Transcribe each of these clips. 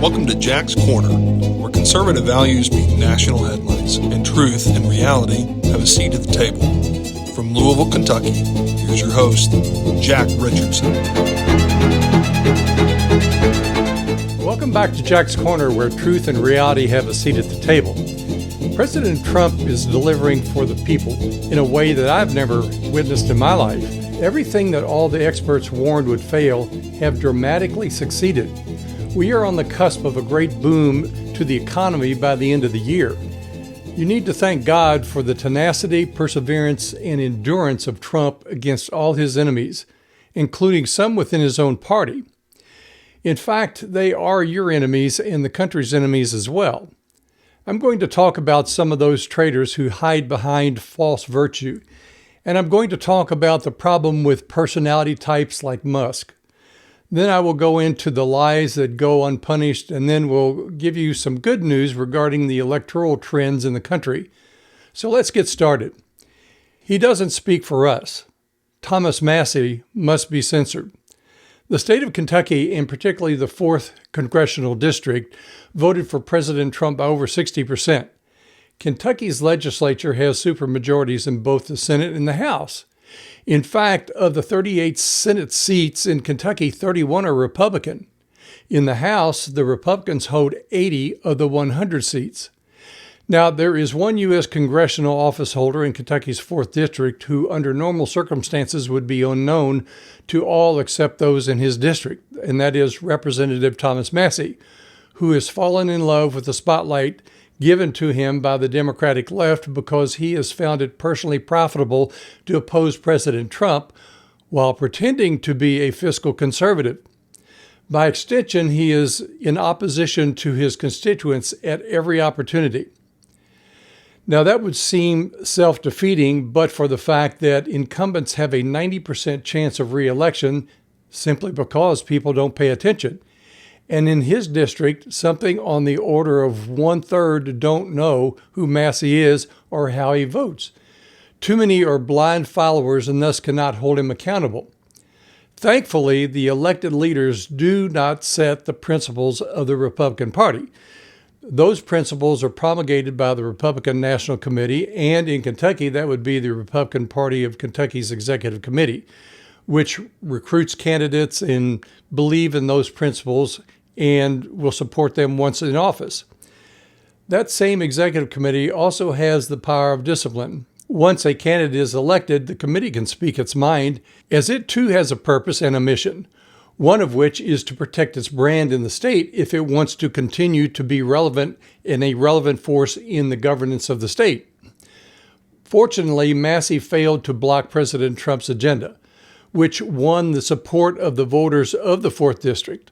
Welcome to Jack's Corner, where conservative values meet national headlines, and truth and reality have a seat at the table. From Louisville, Kentucky, here's your host, Jack Richardson. Welcome back to Jack's Corner, where truth and reality have a seat at the table. President Trump is delivering for the people in a way that I've never witnessed in my life. Everything that all the experts warned would fail have dramatically succeeded. We are on the cusp of a great boom to the economy by the end of the year. You need to thank God for the tenacity, perseverance, and endurance of Trump against all his enemies, including some within his own party. In fact, they are your enemies and the country's enemies as well. I'm going to talk about some of those traitors who hide behind false virtue, and I'm going to talk about the problem with personality types like Musk. Then I will go into the lies that go unpunished, and then we'll give you some good news regarding the electoral trends in the country. So let's get started. He doesn't speak for us. Thomas Massie must be censored. The state of Kentucky, and particularly the 4th Congressional District, voted for President Trump by over 60%. Kentucky's legislature has supermajorities in both the Senate and the House. In fact, of the 38 Senate seats in Kentucky, 31 are Republican. In the House, the Republicans hold 80 of the 100 seats. Now, there is one U.S. congressional office holder in Kentucky's 4th District who, under normal circumstances, would be unknown to all except those in his district, and that is Representative Thomas Massie, who has fallen in love with the spotlight given to him by the Democratic left because he has found it personally profitable to oppose President Trump while pretending to be a fiscal conservative. By extension, he is in opposition to his constituents at every opportunity. Now, that would seem self-defeating, but for the fact that incumbents have a 90% chance of re-election simply because people don't pay attention. And in his district, something on the order of 1/3 don't know who Massie is or how he votes. Too many are blind followers and thus cannot hold him accountable. Thankfully, the elected leaders do not set the principles of the Republican Party. Those principles are promulgated by the Republican National Committee, and in Kentucky, that would be the Republican Party of Kentucky's Executive Committee, which recruits candidates and believe in those principles and will support them once in office. That same executive committee also has the power of discipline. Once a candidate is elected, the committee can speak its mind, as it too has a purpose and a mission, one of which is to protect its brand in the state if it wants to continue to be relevant and a relevant force in the governance of the state. Fortunately, Massie failed to block President Trump's agenda, which won the support of the voters of the 4th District.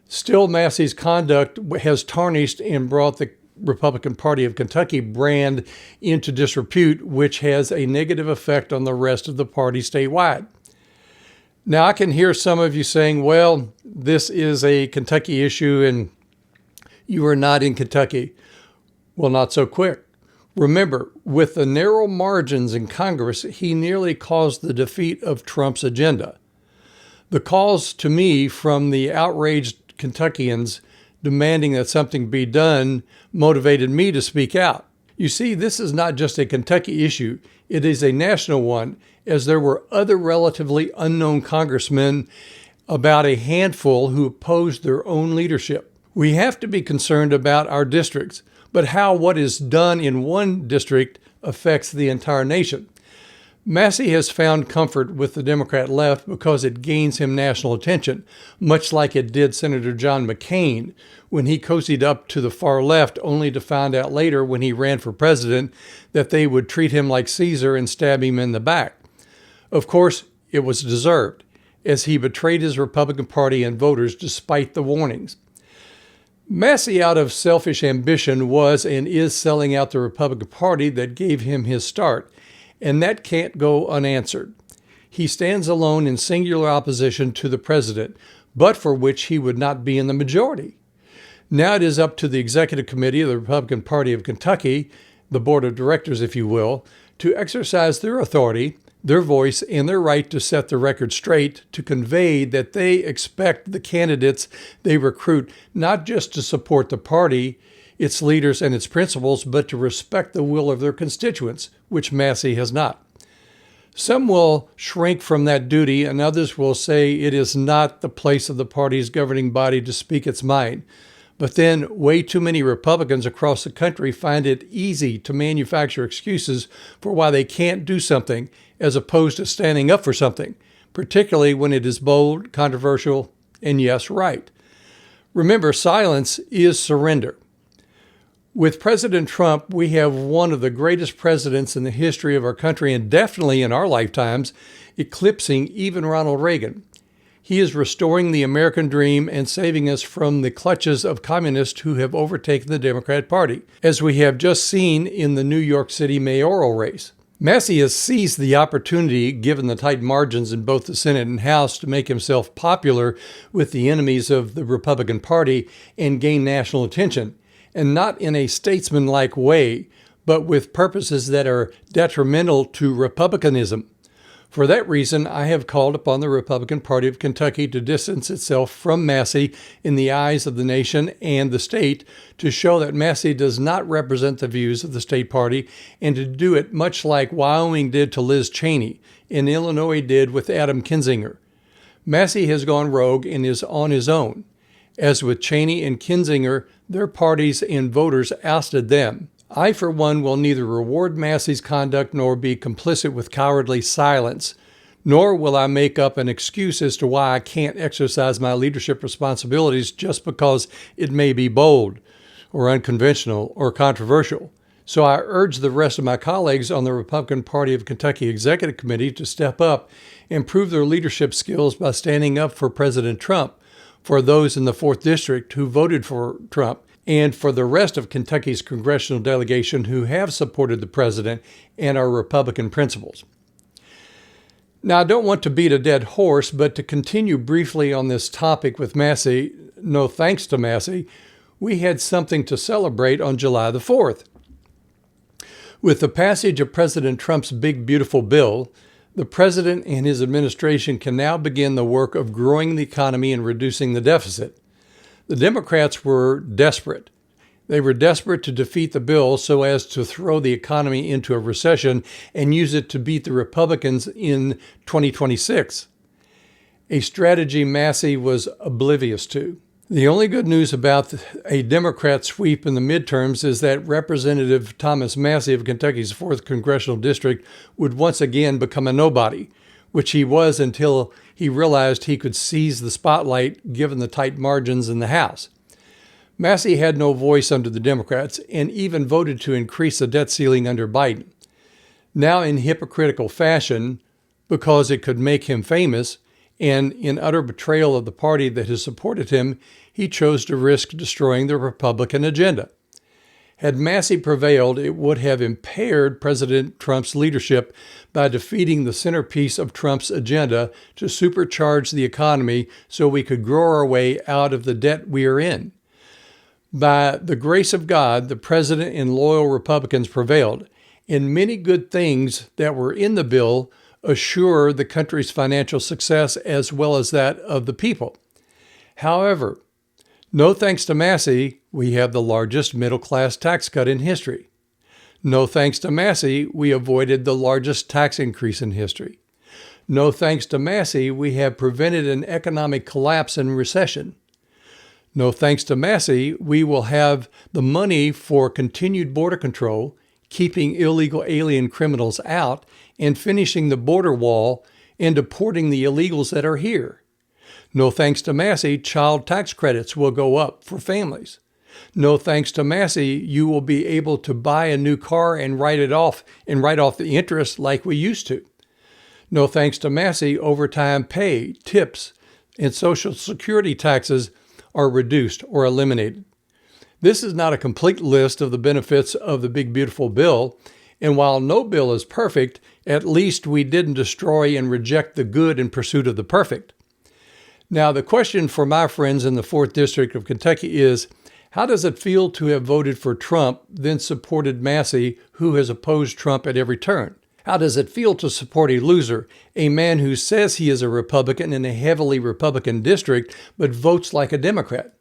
Still, Massie's conduct has tarnished and brought the Republican Party of Kentucky brand into disrepute, which has a negative effect on the rest of the party statewide. Now, I can hear some of you saying, well, this is a Kentucky issue and you are not in Kentucky. Well, not so quick. Remember, with the narrow margins in Congress, he nearly caused the defeat of Trump's agenda. The calls to me from the outraged Kentuckians demanding that something be done motivated me to speak out. You see, this is not just a Kentucky issue. It is a national one, as there were other relatively unknown congressmen, about a handful, who opposed their own leadership. We have to be concerned about our districts, but how what is done in one district affects the entire nation. Massie has found comfort with the Democrat left because it gains him national attention, much like it did Senator John McCain when he cozied up to the far left, only to find out later when he ran for president that they would treat him like Caesar and stab him in the back. Of course, it was deserved, as he betrayed his Republican Party and voters despite the warnings. Massie, out of selfish ambition, was and is selling out the Republican Party that gave him his start, and that can't go unanswered. He stands alone in singular opposition to the president, but for which he would not be in the majority. Now it is up to the Executive Committee of the Republican Party of Kentucky, the Board of Directors, if you will, to exercise their authority their voice and their right to set the record straight, to convey that they expect the candidates they recruit not just to support the party, its leaders, and its principles, but to respect the will of their constituents, which Massie has not. Some will shrink from that duty, and others will say it is not the place of the party's governing body to speak its mind. But then way too many Republicans across the country find it easy to manufacture excuses for why they can't do something, as opposed to standing up for something, particularly when it is bold, controversial, and yes, right. Remember, silence is surrender. With President Trump, we have one of the greatest presidents in the history of our country, and definitely in our lifetimes, eclipsing even Ronald Reagan. He is restoring the American dream and saving us from the clutches of communists who have overtaken the Democrat Party, as we have just seen in the New York City mayoral race. Massie has seized the opportunity, given the tight margins in both the Senate and House, to make himself popular with the enemies of the Republican Party and gain national attention, and not in a statesmanlike way, but with purposes that are detrimental to republicanism. For that reason, I have called upon the Republican Party of Kentucky to distance itself from Massie in the eyes of the nation and the state, to show that Massie does not represent the views of the state party, and to do it much like Wyoming did to Liz Cheney and Illinois did with Adam Kinzinger. Massie has gone rogue and is on his own. As with Cheney and Kinzinger, their parties and voters ousted them. I, for one, will neither reward Massie's conduct nor be complicit with cowardly silence, nor will I make up an excuse as to why I can't exercise my leadership responsibilities just because it may be bold or unconventional or controversial. So I urge the rest of my colleagues on the Republican Party of Kentucky Executive Committee to step up and prove their leadership skills by standing up for President Trump, for those in the 4th District who voted for Trump, and for the rest of Kentucky's congressional delegation who have supported the president and our Republican principles. Now, I don't want to beat a dead horse, but to continue briefly on this topic with Massie, no thanks to Massie, we had something to celebrate on July the 4th. With the passage of President Trump's big, beautiful bill, the president and his administration can now begin the work of growing the economy and reducing the deficit. The Democrats were desperate. They were desperate to defeat the bill so as to throw the economy into a recession and use it to beat the Republicans in 2026, a strategy Massie was oblivious to. The only good news about a Democrat sweep in the midterms is that Representative Thomas Massie of Kentucky's 4th Congressional District would once again become a nobody, which he was until he realized he could seize the spotlight given the tight margins in the House. Massie had no voice under the Democrats and even voted to increase the debt ceiling under Biden. Now, in hypocritical fashion, because it could make him famous, and in utter betrayal of the party that has supported him, he chose to risk destroying the Republican agenda. Had Massie prevailed, it would have impaired President Trump's leadership by defeating the centerpiece of Trump's agenda to supercharge the economy so we could grow our way out of the debt we are in. By the grace of God, the president and loyal Republicans prevailed, and many good things that were in the bill assure the country's financial success as well as that of the people. However, no thanks to Massie, we have the largest middle-class tax cut in history. No thanks to Massie, we avoided the largest tax increase in history. No thanks to Massie, we have prevented an economic collapse and recession. No thanks to Massie, we will have the money for continued border control, keeping illegal alien criminals out, and finishing the border wall and deporting the illegals that are here. No thanks to Massie, child tax credits will go up for families. No thanks to Massie, you will be able to buy a new car and write off the interest like we used to. No thanks to Massie, overtime pay, tips, and Social Security taxes are reduced or eliminated. This is not a complete list of the benefits of the big, beautiful bill, and while no bill is perfect, at least we didn't destroy and reject the good in pursuit of the perfect. Now, the question for my friends in the 4th District of Kentucky is, how does it feel to have voted for Trump, then supported Massie, who has opposed Trump at every turn? How does it feel to support a loser, a man who says he is a Republican in a heavily Republican district, but votes like a Democrat?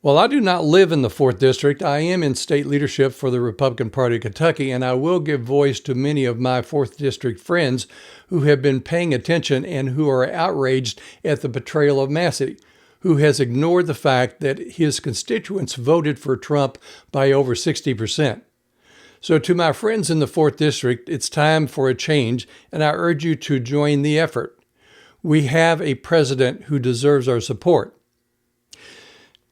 While I do not live in the 4th District, I am in state leadership for the Republican Party of Kentucky, and I will give voice to many of my 4th District friends who have been paying attention and who are outraged at the betrayal of Massie, who has ignored the fact that his constituents voted for Trump by over 60%. So to my friends in the 4th District, it's time for a change, and I urge you to join the effort. We have a president who deserves our support.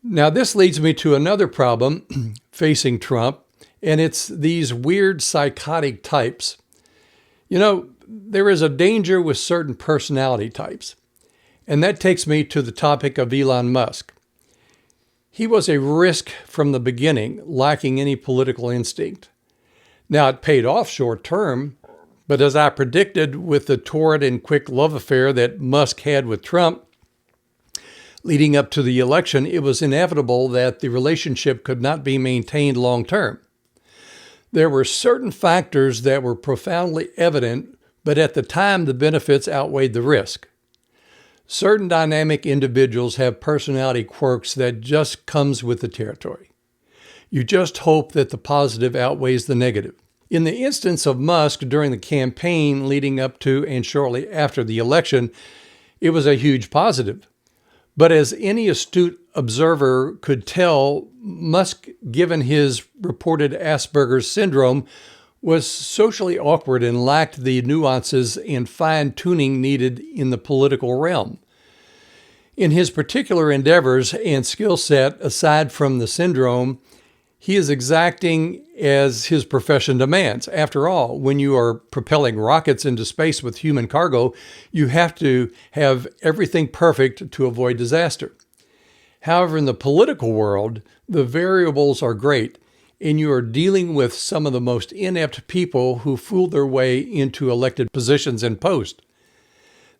Now, this leads me to another problem facing Trump, and it's these weird psychotic types. You know, there is a danger with certain personality types, and that takes me to the topic of Elon Musk. He was a risk from the beginning, lacking any political instinct. Now, it paid off short term, but as I predicted with the torrid and quick love affair that Musk had with Trump, leading up to the election, it was inevitable that the relationship could not be maintained long term. There were certain factors that were profoundly evident, but at the time the benefits outweighed the risk. Certain dynamic individuals have personality quirks that just comes with the territory. You just hope that the positive outweighs the negative. In the instance of Musk during the campaign leading up to and shortly after the election, it was a huge positive. But as any astute observer could tell, Musk, given his reported Asperger's syndrome, was socially awkward and lacked the nuances and fine-tuning needed in the political realm. In his particular endeavors and skill set, aside from the syndrome, he is exacting as his profession demands. After all, when you are propelling rockets into space with human cargo, you have to have everything perfect to avoid disaster. However, in the political world, the variables are great, and you are dealing with some of the most inept people who fool their way into elected positions and posts.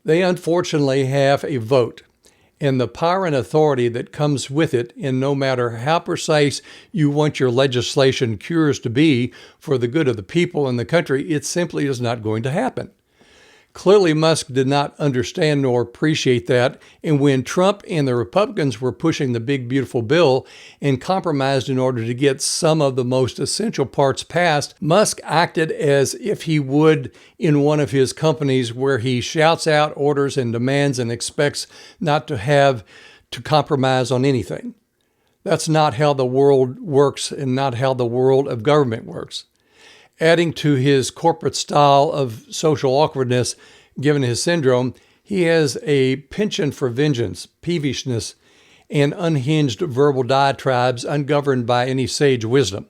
They unfortunately have a vote, and the power and authority that comes with it, and no matter how precise you want your legislation cures to be for the good of the people and the country, it simply is not going to happen. Clearly, Musk did not understand nor appreciate that, and when Trump and the Republicans were pushing the big, beautiful bill and compromised in order to get some of the most essential parts passed, Musk acted as if he would in one of his companies where he shouts out orders and demands and expects not to have to compromise on anything. That's not how the world works and not how the world of government works. Adding to his corporate style of social awkwardness, given his syndrome, he has a penchant for vengeance, peevishness, and unhinged verbal diatribes ungoverned by any sage wisdom.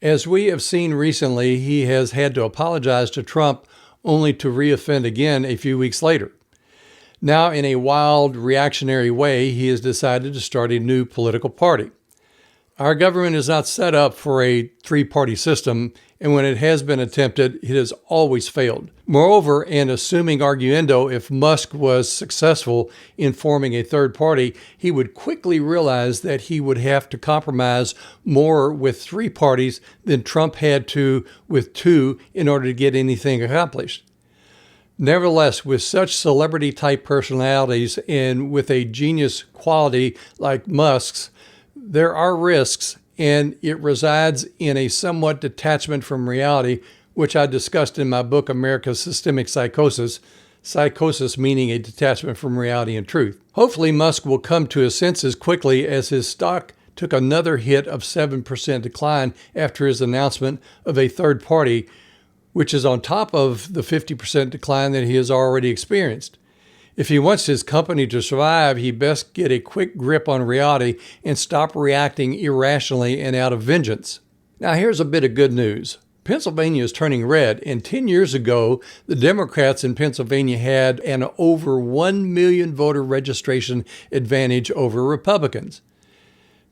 As we have seen recently, he has had to apologize to Trump only to reoffend again a few weeks later. Now, in a wild, reactionary way, he has decided to start a new political party. Our government is not set up for a three-party system, and when it has been attempted, it has always failed. Moreover, and assuming arguendo, if Musk was successful in forming a third party, he would quickly realize that he would have to compromise more with three parties than Trump had to with two in order to get anything accomplished. Nevertheless, with such celebrity-type personalities and with a genius quality like Musk's, there are risks, and it resides in a somewhat detachment from reality, which I discussed in my book, America's Systemic Psychosis, psychosis meaning a detachment from reality and truth. Hopefully, Musk will come to his senses quickly as his stock took another hit of 7% decline after his announcement of a third party, which is on top of the 50% decline that he has already experienced. If he wants his company to survive, he best get a quick grip on reality and stop reacting irrationally and out of vengeance. Now, here's a bit of good news. Pennsylvania is turning red, and 10 years ago, the Democrats in Pennsylvania had an over 1 million voter registration advantage over Republicans.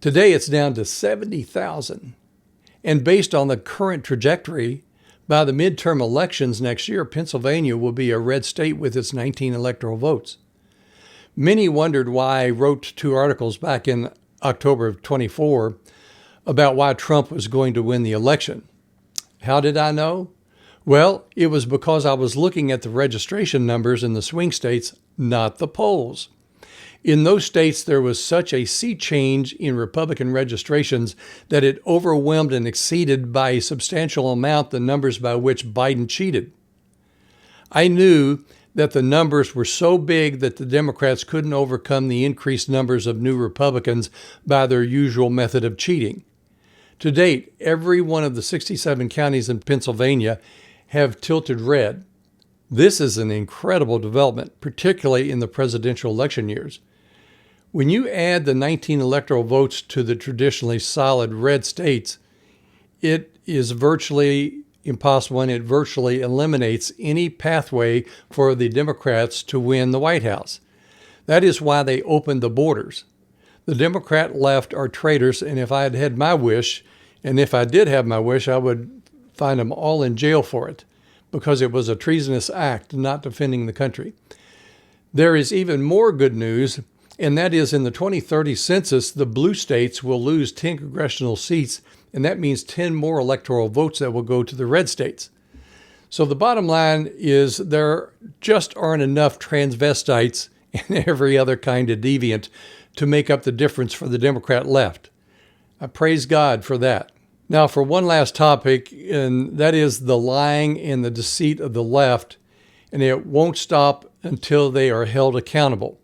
Today, it's down to 70,000. And based on the current trajectory, by the midterm elections next year, Pennsylvania will be a red state with its 19 electoral votes. Many wondered why I wrote 2 articles back in October of 24 about why Trump was going to win the election. How did I know? Well, it was because I was looking at the registration numbers in the swing states, not the polls. In those states, there was such a sea change in Republican registrations that it overwhelmed and exceeded by a substantial amount the numbers by which Biden cheated. I knew that the numbers were so big that the Democrats couldn't overcome the increased numbers of new Republicans by their usual method of cheating. To date, every one of the 67 counties in Pennsylvania have tilted red. This is an incredible development, particularly in the presidential election years. When you add the 19 electoral votes to the traditionally solid red states, it is virtually impossible and it virtually eliminates any pathway for the Democrats to win the White House. That is why they opened the borders. The Democrat left are traitors, and if I had had my wish, and if I did have my wish, I would find them all in jail for it, because it was a treasonous act not defending the country. There is even more good news, and that is in the 2030 census, the blue states will lose 10 congressional seats, and that means 10 more electoral votes that will go to the red states. So the bottom line is there just aren't enough transvestites and every other kind of deviant to make up the difference for the Democrat left. I praise God for that. Now for one last topic, and that is the lying and the deceit of the left, and it won't stop until they are held accountable.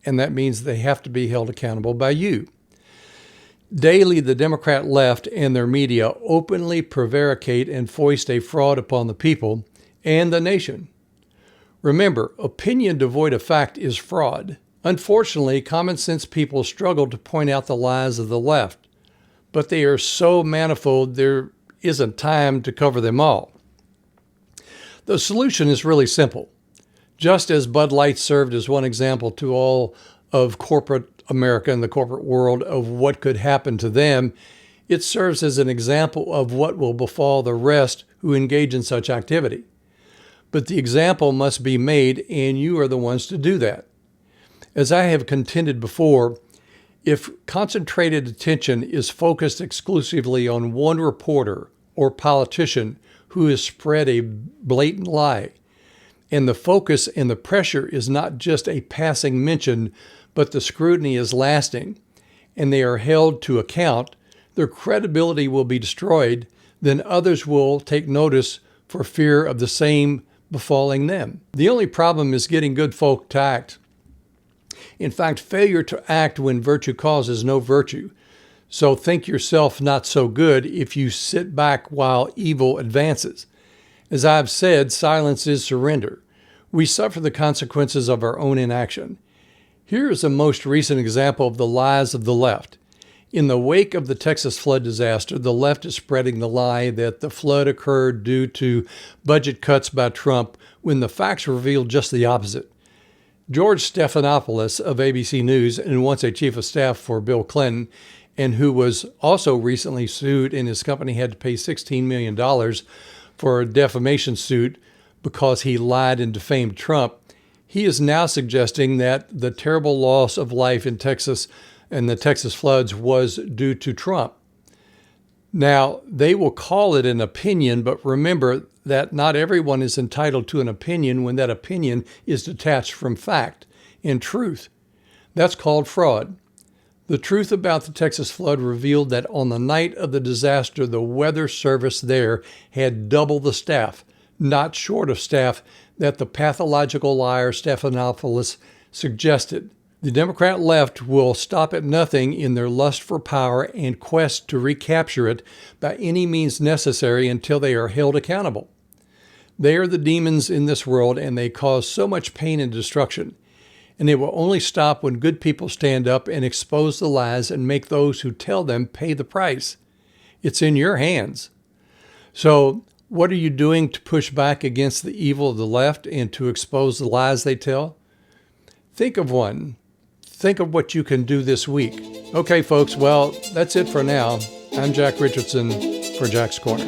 And that means they have to be held accountable by you. Daily, the Democrat left and their media openly prevaricate and foist a fraud upon the people and the nation. Remember, opinion devoid of fact is fraud. Unfortunately, common sense people struggle to point out the lies of the left, but they are so manifold there isn't time to cover them all. The solution is really simple. Just as Bud Light served as one example to all of corporate America and the corporate world of what could happen to them, it serves as an example of what will befall the rest who engage in such activity. But the example must be made, and you are the ones to do that. As I have contended before, if concentrated attention is focused exclusively on one reporter or politician who has spread a blatant lie, and the focus and the pressure is not just a passing mention, but the scrutiny is lasting, and they are held to account, their credibility will be destroyed, then others will take notice for fear of the same befalling them. The only problem is getting good folk to act. In fact, failure to act when virtue calls is no virtue. So think yourself not so good if you sit back while evil advances. As I've said, silence is surrender. We suffer the consequences of our own inaction. Here is a most recent example of the lies of the left. In the wake of the Texas flood disaster, the left is spreading the lie that the flood occurred due to budget cuts by Trump, when the facts reveal just the opposite. George Stephanopoulos of ABC News, and once a chief of staff for Bill Clinton, and who was also recently sued, and his company had to pay $16 million for a defamation suit because he lied and defamed Trump, he is now suggesting that the terrible loss of life in Texas and the Texas floods was due to Trump. Now, they will call it an opinion, but remember that not everyone is entitled to an opinion when that opinion is detached from fact and truth. That's called fraud. The truth about the Texas flood revealed that on the night of the disaster, the weather service there had double the staff, not short of staff, that the pathological liar Stephanopoulos suggested. The Democrat left will stop at nothing in their lust for power and quest to recapture it by any means necessary until they are held accountable. They are the demons in this world, and they cause so much pain and destruction. And it will only stop when good people stand up and expose the lies and make those who tell them pay the price. It's in your hands. So, what are you doing to push back against the evil of the left and to expose the lies they tell? Think of one. Think of what you can do this week. Okay, folks, well, that's it for now. I'm Jack Richardson for Jack's Corner.